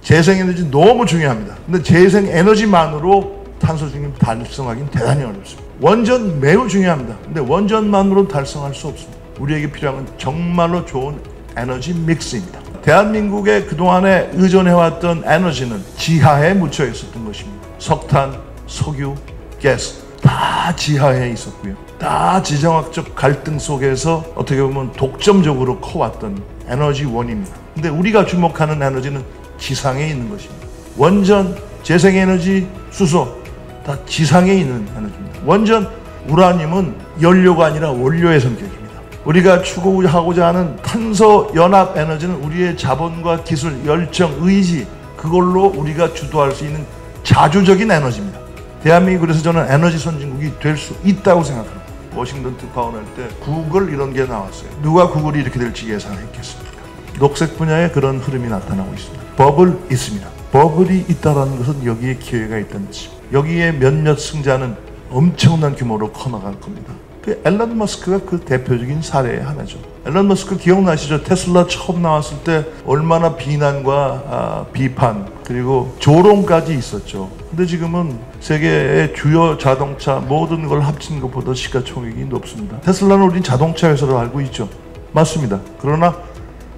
재생에너지 너무 중요합니다. 근데 재생에너지만으로 탄소 중립 달성하기는 대단히 어렵습니다. 원전 매우 중요합니다. 근데 원전만으로 달성할 수 없습니다. 우리에게 필요한 건 정말로 좋은 에너지 믹스입니다. 대한민국의 그동안에 의존해왔던 에너지는 지하에 묻혀 있었던 것입니다. 석탄, 석유, 가스 다 지하에 있었고요. 다 지정학적 갈등 속에서 어떻게 보면 독점적으로 커왔던 에너지원입니다. 근데 우리가 주목하는 에너지는 지상에 있는 것입니다. 원전, 재생에너지, 수소 다 지상에 있는 에너지입니다. 원전, 우라늄은 연료가 아니라 원료의 성격입니다. 우리가 추구하고자 하는 탄소 연합 에너지는 우리의 자본과 기술, 열정, 의지 그걸로 우리가 주도할 수 있는 자주적인 에너지입니다. 대한민국이 그래서 저는 에너지 선진국이 될 수 있다고 생각합니다. 워싱턴 특파원 할 때 구글 이런 게 나왔어요. 누가 구글이 이렇게 될지 예상했겠습니까? 녹색 분야에 그런 흐름이 나타나고 있습니다. 버블 있습니다. 버블이 있다는 것은 여기에 기회가 있다는 것입니다. 여기에 몇몇 승자는 엄청난 규모로 커나갈 겁니다. 그 앨런 머스크가 그 대표적인 사례의 하나죠. 앨런 머스크 기억나시죠? 테슬라 처음 나왔을 때 얼마나 비난과 비판 그리고 조롱까지 있었죠. 근데 지금은 세계의 주요 자동차 모든 걸 합친 것보다 시가총액이 높습니다. 테슬라는 우리 자동차 회사로 알고 있죠. 맞습니다. 그러나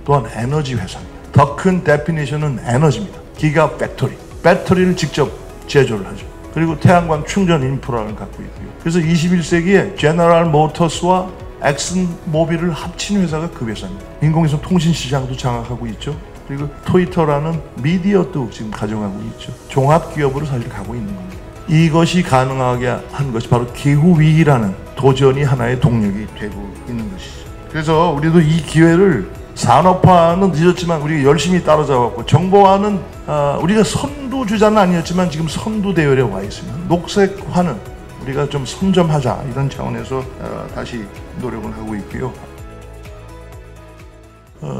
또한 에너지 회사입니다. 더 큰 데피니션은 에너지입니다. 기가 팩토리. 배터리를 직접 제조를 하죠. 그리고 태양광 충전 인프라를 갖고 있고요. 그래서 21세기에 제너럴 모터스와 엑슨모빌을 합친 회사가 그 회사입니다. 인공위성 통신 시장도 장악하고 있죠. 그리고 트위터라는 미디어도 지금 가져가고 있죠. 종합기업으로 사실 가고 있는 겁니다. 이것이 가능하게 한 것이 바로 기후위기라는 도전이 하나의 동력이 되고 있는 것이죠. 그래서 우리도 이 기회를 산업화는 늦었지만 우리가 열심히 따라잡았고 정보화는 우리가 선두주자는 아니었지만 지금 선두 대열에 와 있습니다. 녹색화는 우리가 좀 선점하자 이런 차원에서 다시 노력을 하고 있고요.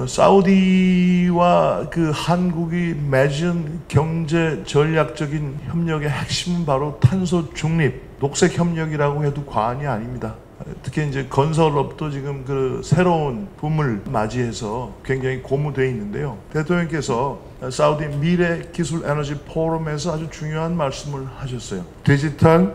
사우디와 그 한국이 맺은 경제 전략적인 협력의 핵심은 바로 탄소 중립, 녹색 협력이라고 해도 과언이 아닙니다. 특히 이제 건설업도 지금 그 새로운 붐을 맞이해서 굉장히 고무되어 있는데요. 대통령께서 사우디 미래 기술 에너지 포럼에서 아주 중요한 말씀을 하셨어요. 디지털,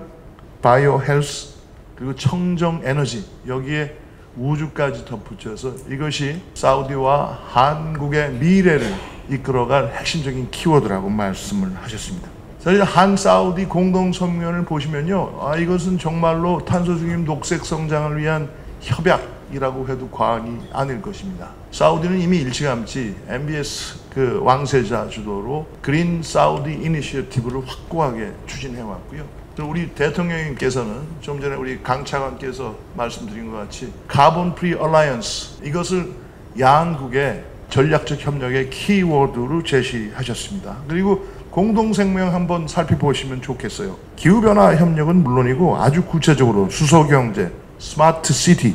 바이오 헬스, 그리고 청정 에너지 여기에 우주까지 덧붙여서 이것이 사우디와 한국의 미래를 이끌어갈 핵심적인 키워드라고 말씀을 하셨습니다. 사실 한 사우디 공동성명을 보시면요, 이것은 정말로 탄소 중립 녹색 성장을 위한 협약이라고 해도 과언이 아닐 것입니다. 사우디는 이미 일찌감치 MBS 그 왕세자 주도로 그린 사우디 이니셔티브를 확고하게 추진해 왔고요. 우리 대통령님께서는 좀 전에 우리 강 차관께서 말씀드린 것 같이 카본 프리 얼라이언스 이것을 양국의 전략적 협력의 키워드로 제시하셨습니다. 그리고 공동성명 한번 살펴보시면 좋겠어요. 기후변화 협력은 물론이고 아주 구체적으로 수소경제, 스마트 시티,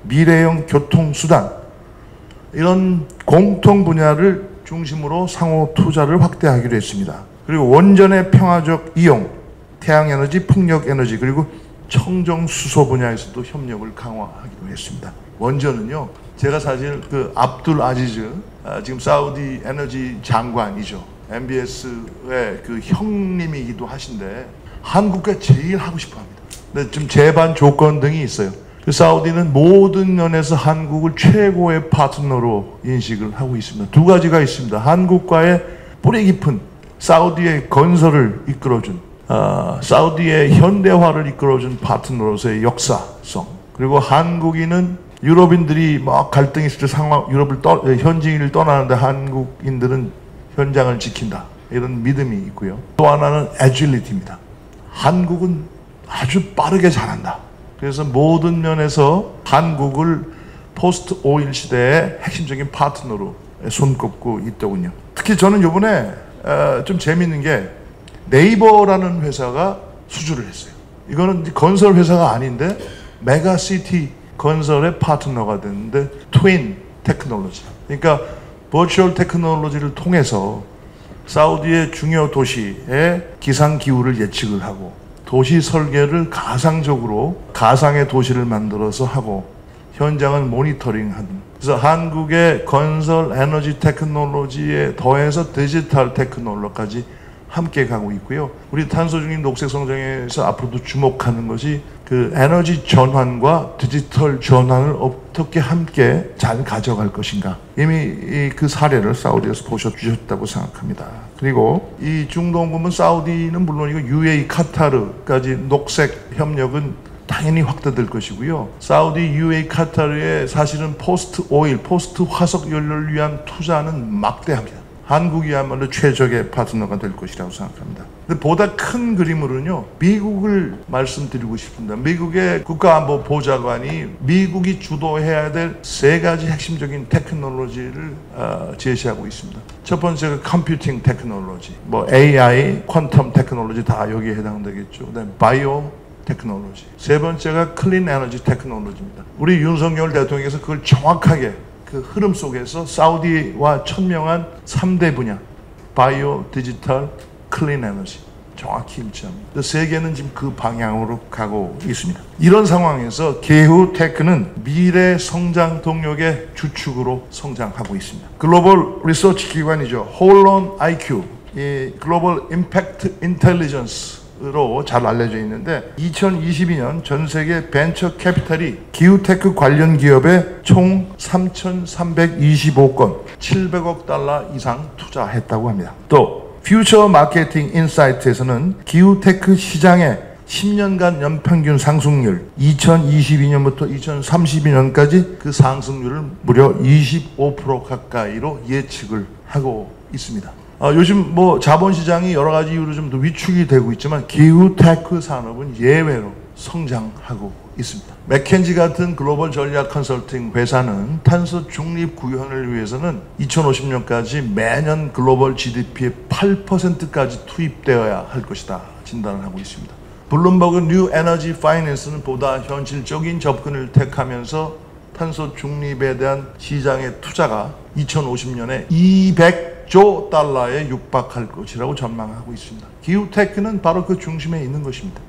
미래형 교통수단 이런 공통 분야를 중심으로 상호 투자를 확대하기로 했습니다. 그리고 원전의 평화적 이용, 태양에너지, 풍력에너지 그리고 청정수소 분야에서도 협력을 강화하기로 했습니다. 원전은요, 제가 사실 그 압둘 아지즈 지금 사우디 에너지 장관이죠. MBS의 그 형님이기도 하신데 한국과 제일 하고 싶어 합니다. 근데 좀 제반 조건 등이 있어요. 그 사우디는 모든 면에서 한국을 최고의 파트너로 인식을 하고 있습니다. 두 가지가 있습니다. 한국과의 뿌리 깊은 사우디의 건설을 이끌어준 사우디의 현대화를 이끌어준 파트너로서의 역사성 그리고 한국인은 유럽인들이 막 갈등이 있을 때 현지인을 떠나는데 한국인들은 현장을 지킨다 이런 믿음이 있고요. 또 하나는 애질리티입니다. 한국은 아주 빠르게 잘한다. 그래서 모든 면에서 한국을 포스트 오일 시대의 핵심적인 파트너로 손꼽고 있더군요. 특히 저는 이번에 좀 재밌는 게 네이버라는 회사가 수주를 했어요. 이거는 건설 회사가 아닌데 메가시티 건설의 파트너가 됐는데 트윈 테크놀로지. 그러니까 버추얼 테크놀로지를 통해서 사우디의 중요 도시의 기상기후를 예측을 하고 도시 설계를 가상적으로 가상의 도시를 만들어서 하고 현장을 모니터링하는 그래서 한국의 건설 에너지 테크놀로지에 더해서 디지털 테크놀로지까지 함께 가고 있고요. 우리 탄소 중립 녹색 성장에서 앞으로도 주목하는 것이 그 에너지 전환과 디지털 전환을 어떻게 함께 잘 가져갈 것인가. 이미 그 사례를 사우디에서 보여주셨다고 생각합니다. 그리고 이 중동 보면 사우디는 물론이고 UAE, 카타르까지 녹색 협력은 당연히 확대될 것이고요. 사우디, UAE, 카타르의 사실은 포스트 오일, 포스트 화석 연료를 위한 투자는 막대합니다. 한국이야말로 최적의 파트너가 될 것이라고 생각합니다. 근데 보다 큰 그림으로는요, 미국을 말씀드리고 싶습니다. 미국의 국가안보보좌관이 미국이 주도해야 될 세 가지 핵심적인 테크놀로지를 제시하고 있습니다. 첫 번째가 컴퓨팅 테크놀로지, 뭐 AI, 퀀텀 테크놀로지 다 여기에 해당되겠죠. 그다음에 바이오 테크놀로지. 세 번째가 클린 에너지 테크놀로지입니다. 우리 윤석열 대통령께서 그걸 정확하게 그 흐름 속에서 사우디와 천명한 3대 분야, 바이오, 디지털, 클린 에너지 정확히 일치합니다. 세계는 지금 그 방향으로 가고 있습니다. 이런 상황에서 기후 테크는 미래 성장 동력의 주축으로 성장하고 있습니다. 글로벌 리서치 기관이죠. 홀론 IQ, 이 글로벌 임팩트 인텔리전스 로 잘 알려져 있는데 2022년 전 세계 벤처 캐피탈이 기후테크 관련 기업에 총 3,325건 700억 달러 이상 투자했다고 합니다. 또 퓨처 마케팅 인사이트에서는 기후테크 시장의 10년간 연평균 상승률 2022년부터 2032년까지 그 상승률을 무려 25% 가까이로 예측을 하고 있습니다. 요즘 뭐 자본시장이 여러 가지 이유로 좀 더 위축이 되고 있지만 기후테크 산업은 예외로 성장하고 있습니다. 맥켄지 같은 글로벌 전략 컨설팅 회사는 탄소 중립 구현을 위해서는 2050년까지 매년 글로벌 GDP의 8%까지 투입되어야 할 것이다 진단을 하고 있습니다. 블룸버그 뉴 에너지 파이낸스는 보다 현실적인 접근을 택하면서 탄소 중립에 대한 시장의 투자가 2050년에 200조 달러에 육박할 것이라고 전망하고 있습니다. 기후테크는 바로 그 중심에 있는 것입니다.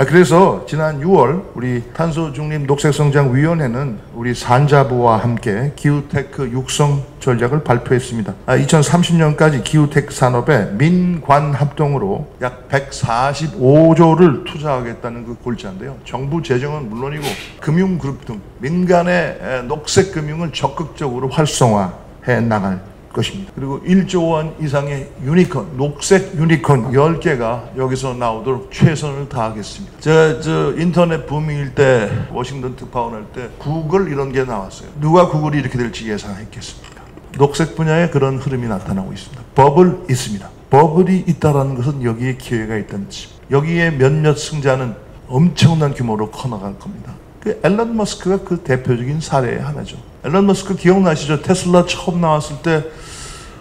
그래서 지난 6월 우리 탄소중립 녹색성장위원회는 우리 산자부와 함께 기후테크 육성 전략을 발표했습니다. 2030년까지 기후테크 산업에 민관 합동으로 약 145조를 투자하겠다는 그 골자인데요. 정부 재정은 물론이고 금융그룹 등 민간의 녹색금융을 적극적으로 활성화해 나갈 것입니다. 그리고 1조 원 이상의 유니콘, 녹색 유니콘 10개가 여기서 나오도록 최선을 다하겠습니다. 제가 인터넷 붐일 때 워싱턴 특파원 할 때 구글 이런 게 나왔어요. 누가 구글이 이렇게 될지 예상했겠습니까? 녹색 분야에 그런 흐름이 나타나고 있습니다. 버블 있습니다. 버블이 있다는 것은 여기에 기회가 있다는 뜻입니다. 여기에 몇몇 승자는 엄청난 규모로 커나갈 겁니다. 그 앨런 머스크가 그 대표적인 사례의 하나죠. 앨런 머스크 기억나시죠? 테슬라 처음 나왔을 때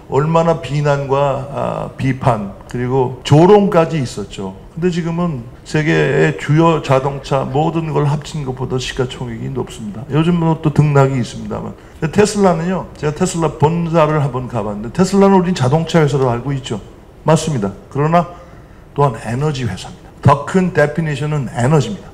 얼마나 비난과 비판 그리고 조롱까지 있었죠. 근데 지금은 세계의 주요 자동차 모든 걸 합친 것보다 시가총액이 높습니다. 요즘은 또 등락이 있습니다만 테슬라는요, 제가 테슬라 본사를 한번 가봤는데 테슬라는 우리 자동차 회사로 알고 있죠. 맞습니다. 그러나 또한 에너지 회사입니다. 더 큰 데피니션은 에너지입니다.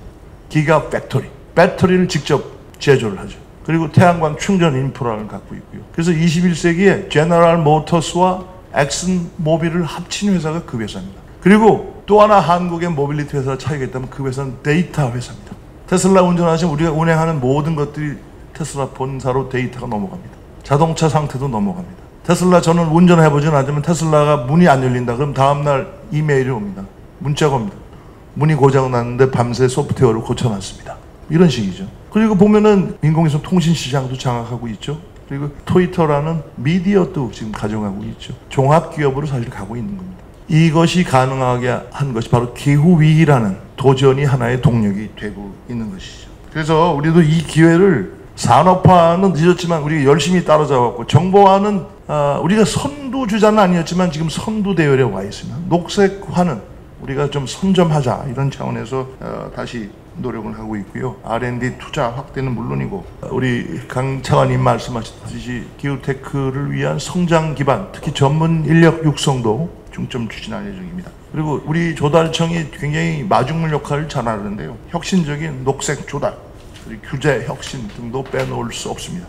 기가 팩토리, 배터리를 직접 제조를 하죠. 그리고 태양광 충전 인프라를 갖고 있고요. 그래서 21세기에 제너럴 모터스와 엑슨 모빌을 합친 회사가 그 회사입니다. 그리고 또 하나 한국의 모빌리티 회사와 차이가 있다면 그 회사는 데이터 회사입니다. 테슬라 운전하시면 우리가 운행하는 모든 것들이 테슬라 본사로 데이터가 넘어갑니다. 자동차 상태도 넘어갑니다. 테슬라 저는 운전해보지는 않지만 테슬라가 문이 안 열린다. 그럼 다음날 이메일이 옵니다. 문자가 옵니다. 문이 고장났는데 밤새 소프트웨어를 고쳐놨습니다. 이런 식이죠. 그리고 보면은 인공위성 통신 시장도 장악하고 있죠. 그리고 트위터라는 미디어도 지금 가져가고 있죠. 종합기업으로 사실 가고 있는 겁니다. 이것이 가능하게 한 것이 바로 기후위기라는 도전이 하나의 동력이 되고 있는 것이죠. 그래서 우리도 이 기회를 산업화는 늦었지만 우리가 열심히 따라잡았고 정보화는 우리가 선두주자는 아니었지만 지금 선두대열에 와 있습니다. 녹색화는 우리가 좀 선점하자 이런 차원에서 다시 노력을 하고 있고요. R&D 투자 확대는 물론이고 우리 강 차관님 말씀하셨듯이 기후테크를 위한 성장 기반, 특히 전문 인력 육성도 중점 추진할 예정입니다. 그리고 우리 조달청이 굉장히 마중물 역할을 잘 하는데요. 혁신적인 녹색 조달, 규제 혁신 등도 빼놓을 수 없습니다.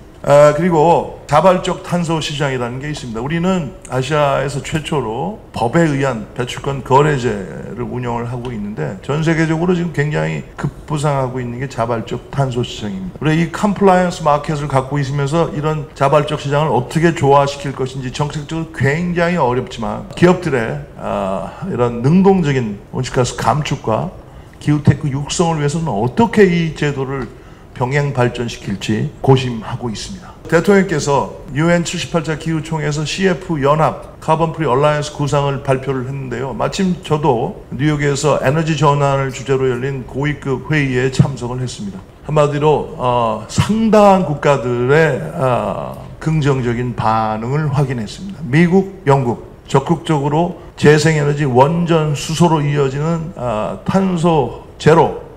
그리고 자발적 탄소 시장이라는 게 있습니다. 우리는 아시아에서 최초로 법에 의한 배출권 거래제를 운영을 하고 있는데 전 세계적으로 지금 굉장히 급부상하고 있는 게 자발적 탄소 시장입니다. 우리 이 컴플라이언스 마켓을 갖고 있으면서 이런 자발적 시장을 어떻게 조화시킬 것인지 정책적으로 굉장히 어렵지만 기업들의 이런 능동적인 온실가스 감축과 기후테크 육성을 위해서는 어떻게 이 제도를 병행 발전시킬지 고심하고 있습니다. 대통령께서 UN 78차 기후총회에서 CF 연합 카본 프리 얼라이언스 구상을 발표를 했는데요. 마침 저도 뉴욕에서 에너지 전환을 주제로 열린 고위급 회의에 참석을 했습니다. 한마디로 상당한 국가들의 긍정적인 반응을 확인했습니다. 미국, 영국 적극적으로 재생에너지 원전 수소로 이어지는 탄소 제로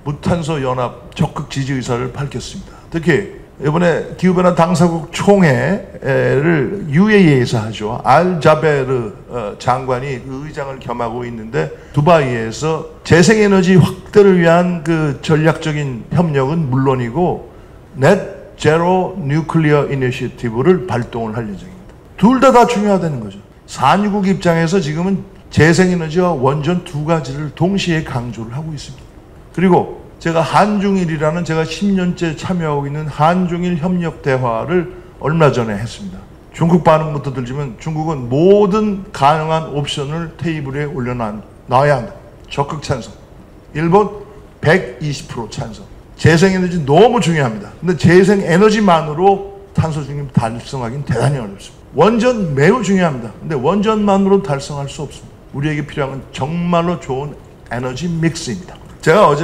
무탄소 연합 적극 지지 의사를 밝혔습니다. 특히 이번에 기후변화 당사국 총회를 UAE에서 하죠. 알자베르 장관이 그 의장을 겸하고 있는데 두바이에서 재생에너지 확대를 위한 그 전략적인 협력은 물론이고 Net Zero Nuclear Initiative를 발동을 할 예정입니다. 둘 다 중요하다는 거죠. 산유국 입장에서 지금은 재생에너지와 원전 두 가지를 동시에 강조를 하고 있습니다. 그리고 제가 한중일이라는 제가 10년째 참여하고 있는 한중일 협력 대화를 얼마 전에 했습니다. 중국 반응부터 들지만 중국은 모든 가능한 옵션을 테이블에 올려놔야 한다. 적극 찬성. 일본 120% 찬성. 재생에너지 너무 중요합니다. 근데 재생에너지만으로 탄소 중립 달성하기는 대단히 어렵습니다. 원전 매우 중요합니다. 근데 원전만으로 달성할 수 없습니다. 우리에게 필요한 건 정말로 좋은 에너지 믹스입니다. 제가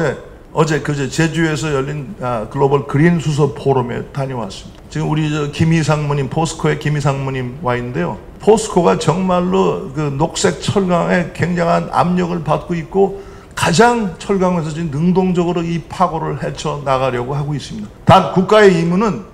그제 제주에서 열린 글로벌 그린 수소 포럼에 다녀왔습니다. 지금 우리 김희 상무님, 포스코의 김희 상무님 와 있는데요. 포스코가 정말로 그 녹색 철강에 굉장한 압력을 받고 있고 가장 철강에서 지금 능동적으로 이 파고를 헤쳐 나가려고 하고 있습니다. 단 국가의 의무는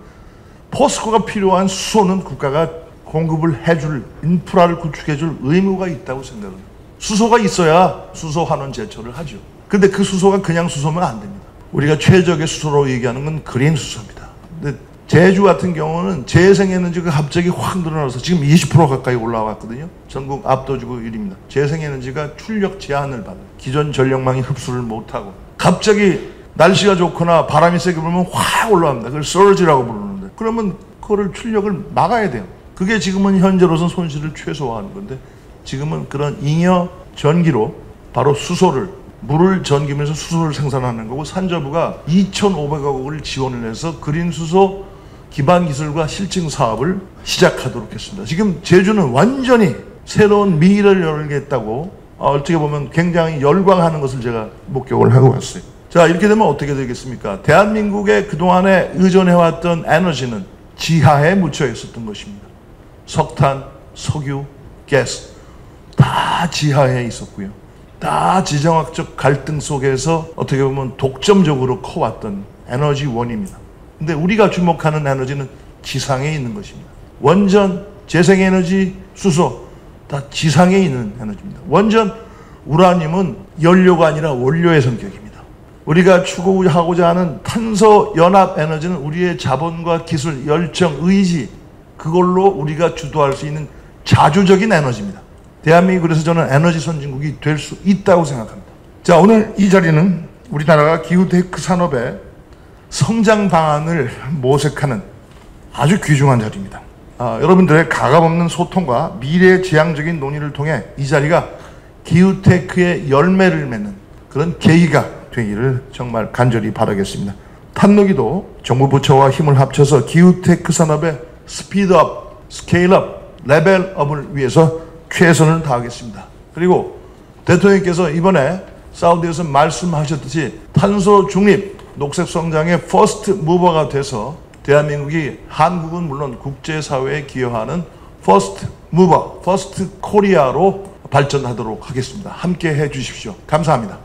포스코가 필요한 수소는 국가가 공급을 해줄 인프라를 구축해줄 의무가 있다고 생각합니다. 수소가 있어야 수소 환원 제철을 하죠. 근데 그 수소가 그냥 수소면 안 됩니다. 우리가 최적의 수소로 얘기하는 건 그린 수소입니다. 근데 제주 같은 경우는 재생에너지가 갑자기 확 늘어나서 지금 20% 가까이 올라왔거든요. 전국 압도적으로 1위입니다. 재생에너지가 출력 제한을 받아요. 기존 전력망이 흡수를 못하고 갑자기 날씨가 좋거나 바람이 세게 불면 확 올라갑니다. 그걸 surge라고 부르는데 그러면 그거를 출력을 막아야 돼요. 그게 지금은 현재로선 손실을 최소화하는 건데 지금은 그런 잉여 전기로 바로 수소를 물을 전기면서 수소를 생산하는 거고 산저부가 2,500억 원을 지원을 해서 그린 수소 기반 기술과 실증 사업을 시작하도록 했습니다. 지금 제주는 완전히 새로운 미래를 열겠다고 어떻게 보면 굉장히 열광하는 것을 제가 목격을 하고 왔어요. 자, 이렇게 되면 어떻게 되겠습니까? 대한민국의 그동안에 의존해왔던 에너지는 지하에 묻혀 있었던 것입니다. 석탄, 석유, 가스 다 지하에 있었고요. 다 지정학적 갈등 속에서 어떻게 보면 독점적으로 커왔던 에너지원입니다. 근데 우리가 주목하는 에너지는 지상에 있는 것입니다. 원전, 재생에너지, 수소 다 지상에 있는 에너지입니다. 원전, 우라늄은 연료가 아니라 원료의 성격입니다. 우리가 추구하고자 하는 탄소 연합 에너지는 우리의 자본과 기술, 열정, 의지 그걸로 우리가 주도할 수 있는 자주적인 에너지입니다. 대한민국이 그래서 저는 에너지 선진국이 될 수 있다고 생각합니다. 자, 오늘 이 자리는 우리나라가 기후테크 산업의 성장 방안을 모색하는 아주 귀중한 자리입니다. 여러분들의 가감없는 소통과 미래 지향적인 논의를 통해 이 자리가 기후테크의 열매를 맺는 그런 계기가 되기를 정말 간절히 바라겠습니다. 탄노기도 정부 부처와 힘을 합쳐서 기후테크 산업의 스피드업, 스케일업, 레벨업을 위해서 최선을 다하겠습니다. 그리고 대통령께서 이번에 사우디에서 말씀하셨듯이 탄소 중립, 녹색 성장의 퍼스트 무버가 돼서 대한민국이 한국은 물론 국제사회에 기여하는 퍼스트 무버, 퍼스트 코리아로 발전하도록 하겠습니다. 함께 해 주십시오. 감사합니다.